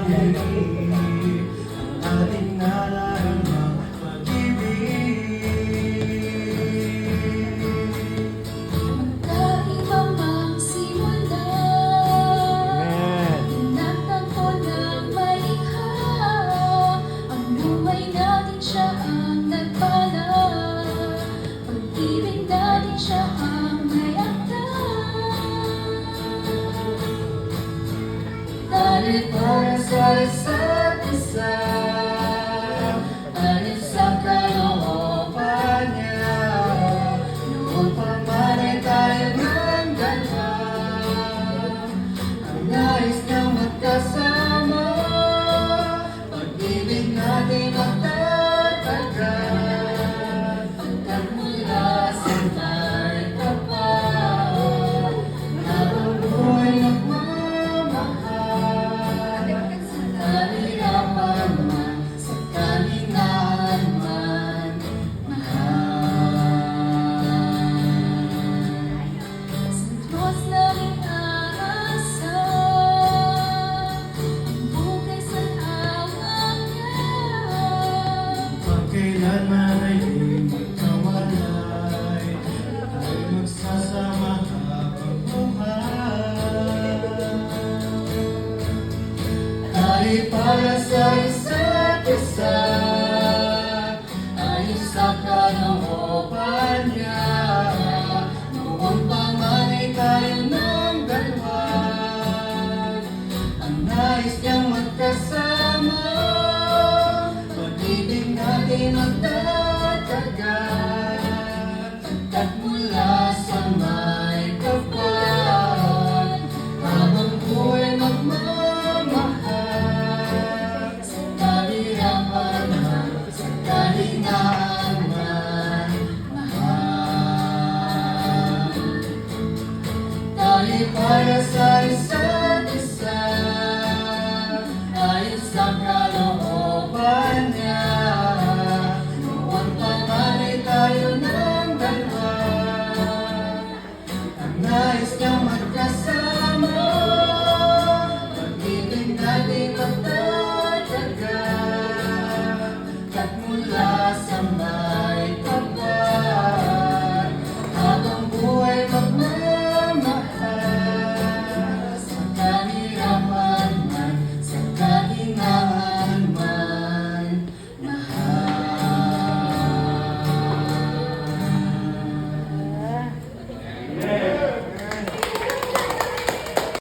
ang ating nararamang pag-ibig. Magkaiba mang simula, tinatagpo ng malikha, ang buhay natin siya ang nagpala, pag-ibig natin siya ang may akda. Tayo'y para sa isa't isa, ayon sa kalooban niya. Noon pa man ay tayo ng dalawa, ang nais niyang magkasama. Pag-ibig natin ang tatagal, pagkat mula sa may tapat, habang buhay nagmamahal, sa kahirapan man, sa kalingaan man, mahal. Sa Diyos naming aasa, ang bukay sa awang niya. Pagkailanman ay di magkawalay, tayo magsasama habang buhay. Tayo para sa isa't isa,